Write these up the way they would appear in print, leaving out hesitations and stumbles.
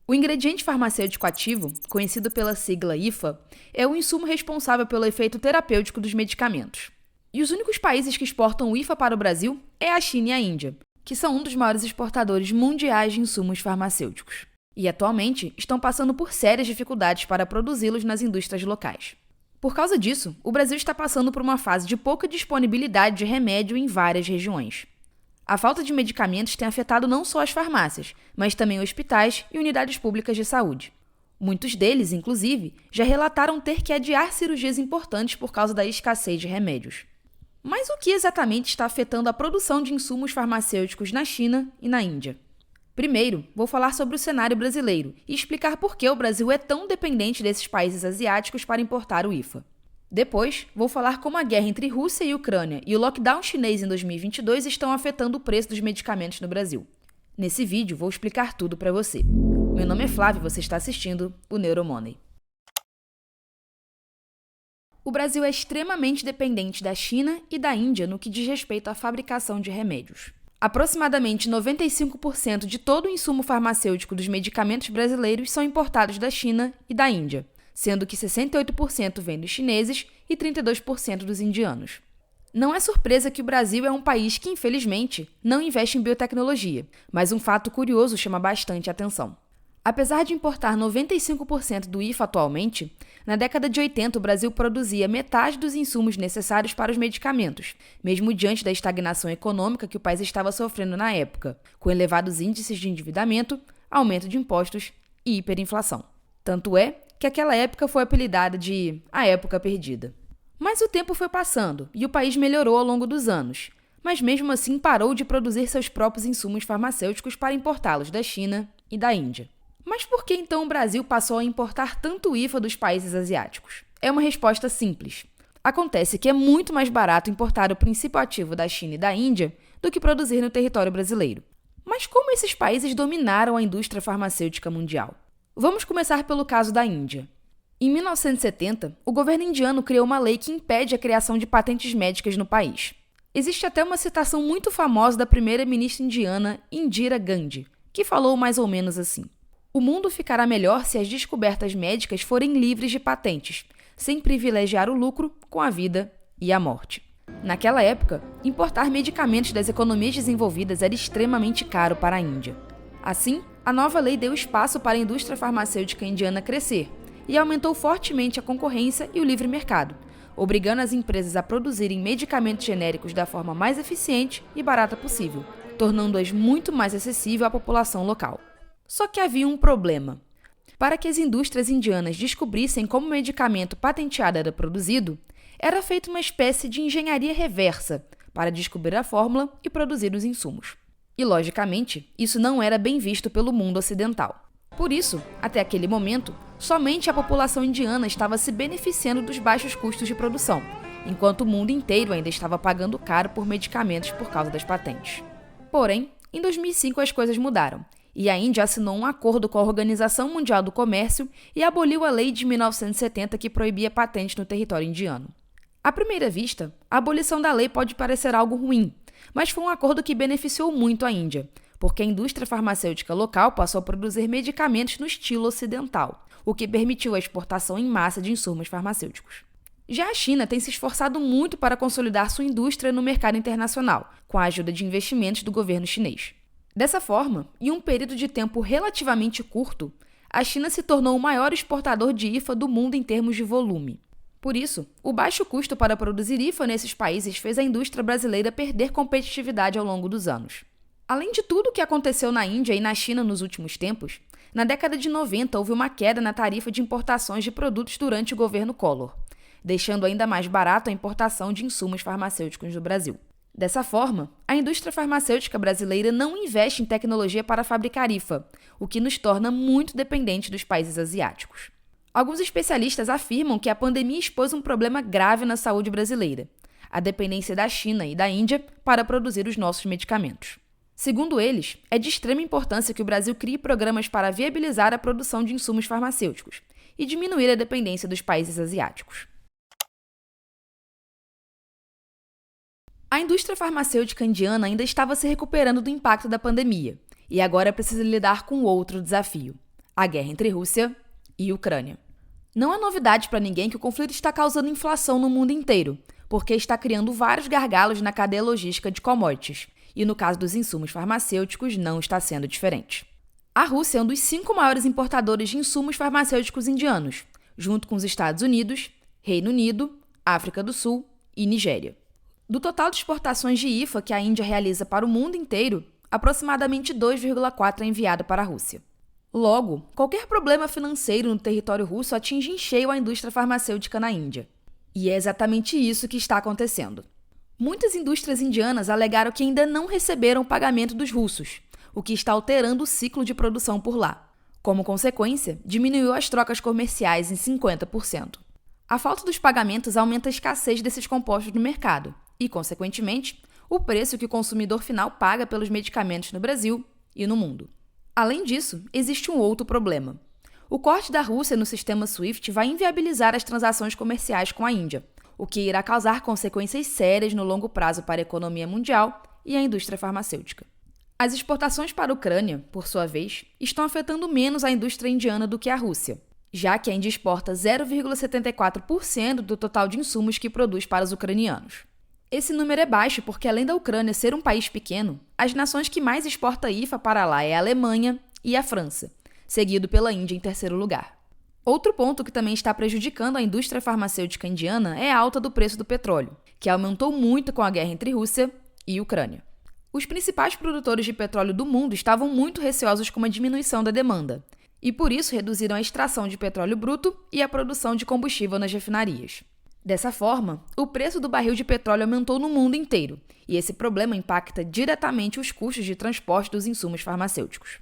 O ingrediente farmacêutico ativo, conhecido pela sigla IFA, é o insumo responsável pelo efeito terapêutico dos medicamentos. E os únicos países que exportam o IFA para o Brasil é a China e a Índia, que são um dos maiores exportadores mundiais de insumos farmacêuticos. E atualmente estão passando por sérias dificuldades para produzi-los nas indústrias locais. Por causa disso, o Brasil está passando por uma fase de pouca disponibilidade de remédio em várias regiões. A falta de medicamentos tem afetado não só as farmácias, mas também hospitais e unidades públicas de saúde. Muitos deles, inclusive, já relataram ter que adiar cirurgias importantes por causa da escassez de remédios. Mas o que exatamente está afetando a produção de insumos farmacêuticos na China e na Índia? Primeiro, vou falar sobre o cenário brasileiro e explicar por que o Brasil é tão dependente desses países asiáticos para importar o IFA. Depois, vou falar como a guerra entre Rússia e Ucrânia e o lockdown chinês em 2022 estão afetando o preço dos medicamentos no Brasil. Nesse vídeo, vou explicar tudo para você. Meu nome é Flávio e você está assistindo o Neuromoney. O Brasil é extremamente dependente da China e da Índia no que diz respeito à fabricação de remédios. Aproximadamente 95% de todo o insumo farmacêutico dos medicamentos brasileiros são importados da China e da Índia, sendo que 68% vem dos chineses e 32% dos indianos. Não é surpresa que o Brasil é um país que, infelizmente, não investe em biotecnologia, mas um fato curioso chama bastante atenção. Apesar de importar 95% do IFA atualmente, na década de 80 o Brasil produzia metade dos insumos necessários para os medicamentos, mesmo diante da estagnação econômica que o país estava sofrendo na época, com elevados índices de endividamento, aumento de impostos e hiperinflação. Tanto é que aquela época foi apelidada de a época perdida. Mas o tempo foi passando e o país melhorou ao longo dos anos, mas mesmo assim parou de produzir seus próprios insumos farmacêuticos para importá-los da China e da Índia. Mas por que então o Brasil passou a importar tanto IFA dos países asiáticos? É uma resposta simples. Acontece que é muito mais barato importar o princípio ativo da China e da Índia do que produzir no território brasileiro. Mas como esses países dominaram a indústria farmacêutica mundial? Vamos começar pelo caso da Índia. Em 1970, o governo indiano criou uma lei que impede a criação de patentes médicas no país. Existe até uma citação muito famosa da primeira-ministra indiana Indira Gandhi, que falou mais ou menos assim: "O mundo ficará melhor se as descobertas médicas forem livres de patentes, sem privilegiar o lucro com a vida e a morte." Naquela época, importar medicamentos das economias desenvolvidas era extremamente caro para a Índia. Assim, a nova lei deu espaço para a indústria farmacêutica indiana crescer e aumentou fortemente a concorrência e o livre mercado, obrigando as empresas a produzirem medicamentos genéricos da forma mais eficiente e barata possível, tornando-as muito mais acessível à população local. Só que havia um problema. Para que as indústrias indianas descobrissem como o medicamento patenteado era produzido, era feita uma espécie de engenharia reversa para descobrir a fórmula e produzir os insumos. E, logicamente, isso não era bem visto pelo mundo ocidental. Por isso, até aquele momento, somente a população indiana estava se beneficiando dos baixos custos de produção, enquanto o mundo inteiro ainda estava pagando caro por medicamentos por causa das patentes. Porém, em 2005 as coisas mudaram, e a Índia assinou um acordo com a Organização Mundial do Comércio e aboliu a lei de 1970 que proibia patentes no território indiano. À primeira vista, a abolição da lei pode parecer algo ruim, mas foi um acordo que beneficiou muito a Índia, porque a indústria farmacêutica local passou a produzir medicamentos no estilo ocidental, o que permitiu a exportação em massa de insumos farmacêuticos. Já a China tem se esforçado muito para consolidar sua indústria no mercado internacional, com a ajuda de investimentos do governo chinês. Dessa forma, em um período de tempo relativamente curto, a China se tornou o maior exportador de IFA do mundo em termos de volume. Por isso, o baixo custo para produzir IFA nesses países fez a indústria brasileira perder competitividade ao longo dos anos. Além de tudo o que aconteceu na Índia e na China nos últimos tempos, na década de 90 houve uma queda na tarifa de importações de produtos durante o governo Collor, deixando ainda mais barato a importação de insumos farmacêuticos do Brasil. Dessa forma, a indústria farmacêutica brasileira não investe em tecnologia para fabricar IFA, o que nos torna muito dependentes dos países asiáticos. Alguns especialistas afirmam que a pandemia expôs um problema grave na saúde brasileira: a dependência da China e da Índia para produzir os nossos medicamentos. Segundo eles, é de extrema importância que o Brasil crie programas para viabilizar a produção de insumos farmacêuticos e diminuir a dependência dos países asiáticos. A indústria farmacêutica indiana ainda estava se recuperando do impacto da pandemia e agora precisa lidar com outro desafio: a guerra entre Rússia e Ucrânia. Não é novidade para ninguém que o conflito está causando inflação no mundo inteiro, porque está criando vários gargalos na cadeia logística de commodities, e no caso dos insumos farmacêuticos não está sendo diferente. A Rússia é um dos 5 maiores importadores de insumos farmacêuticos indianos, junto com os Estados Unidos, Reino Unido, África do Sul e Nigéria. Do total de exportações de IFA que a Índia realiza para o mundo inteiro, aproximadamente 2,4 é enviado para a Rússia. Logo, qualquer problema financeiro no território russo atinge em cheio a indústria farmacêutica na Índia. E é exatamente isso que está acontecendo. Muitas indústrias indianas alegaram que ainda não receberam o pagamento dos russos, o que está alterando o ciclo de produção por lá. Como consequência, diminuiu as trocas comerciais em 50%. A falta dos pagamentos aumenta a escassez desses compostos no mercado e, consequentemente, o preço que o consumidor final paga pelos medicamentos no Brasil e no mundo. Além disso, existe um outro problema. O corte da Rússia no sistema SWIFT vai inviabilizar as transações comerciais com a Índia, o que irá causar consequências sérias no longo prazo para a economia mundial e a indústria farmacêutica. As exportações para a Ucrânia, por sua vez, estão afetando menos a indústria indiana do que a Rússia, já que a Índia exporta 0,74% do total de insumos que produz para os ucranianos. Esse número é baixo porque, além da Ucrânia ser um país pequeno, as nações que mais exportam IFA para lá é a Alemanha e a França, seguido pela Índia em terceiro lugar. Outro ponto que também está prejudicando a indústria farmacêutica indiana é a alta do preço do petróleo, que aumentou muito com a guerra entre Rússia e Ucrânia. Os principais produtores de petróleo do mundo estavam muito receosos com uma diminuição da demanda, e por isso reduziram a extração de petróleo bruto e a produção de combustível nas refinarias. Dessa forma, o preço do barril de petróleo aumentou no mundo inteiro, e esse problema impacta diretamente os custos de transporte dos insumos farmacêuticos.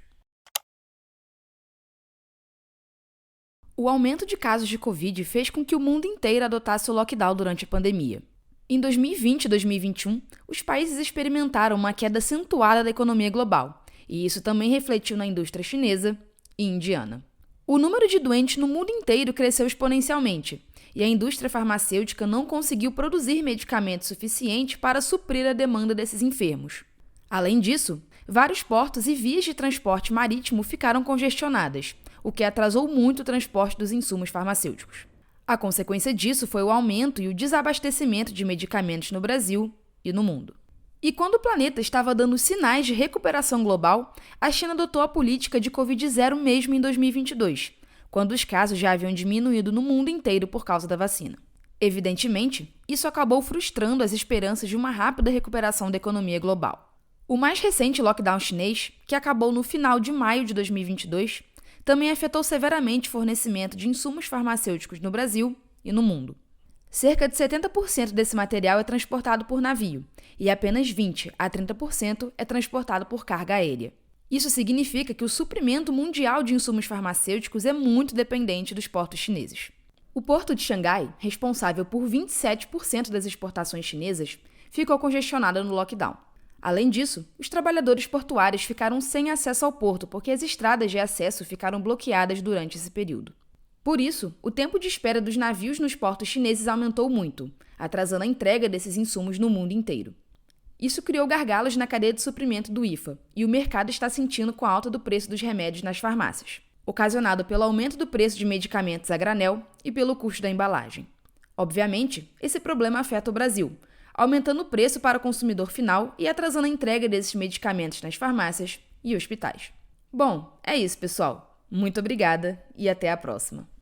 O aumento de casos de Covid fez com que o mundo inteiro adotasse o lockdown durante a pandemia. Em 2020 e 2021, os países experimentaram uma queda acentuada da economia global, e isso também refletiu na indústria chinesa e indiana. O número de doentes no mundo inteiro cresceu exponencialmente, e a indústria farmacêutica não conseguiu produzir medicamentos suficientes para suprir a demanda desses enfermos. Além disso, vários portos e vias de transporte marítimo ficaram congestionadas, o que atrasou muito o transporte dos insumos farmacêuticos. A consequência disso foi o aumento e o desabastecimento de medicamentos no Brasil e no mundo. E quando o planeta estava dando sinais de recuperação global, a China adotou a política de Covid-0 mesmo em 2022, quando os casos já haviam diminuído no mundo inteiro por causa da vacina. Evidentemente, isso acabou frustrando as esperanças de uma rápida recuperação da economia global. O mais recente lockdown chinês, que acabou no final de maio de 2022, também afetou severamente o fornecimento de insumos farmacêuticos no Brasil e no mundo. Cerca de 70% desse material é transportado por navio, e apenas 20% a 30% é transportado por carga aérea. Isso significa que o suprimento mundial de insumos farmacêuticos é muito dependente dos portos chineses. O porto de Xangai, responsável por 27% das exportações chinesas, ficou congestionado no lockdown. Além disso, os trabalhadores portuários ficaram sem acesso ao porto porque as estradas de acesso ficaram bloqueadas durante esse período. Por isso, o tempo de espera dos navios nos portos chineses aumentou muito, atrasando a entrega desses insumos no mundo inteiro. Isso criou gargalos na cadeia de suprimento do IFA, e o mercado está sentindo com a alta do preço dos remédios nas farmácias, ocasionado pelo aumento do preço de medicamentos a granel e pelo custo da embalagem. Obviamente, esse problema afeta o Brasil, aumentando o preço para o consumidor final e atrasando a entrega desses medicamentos nas farmácias e hospitais. Bom, é isso, pessoal. Muito obrigada e até a próxima.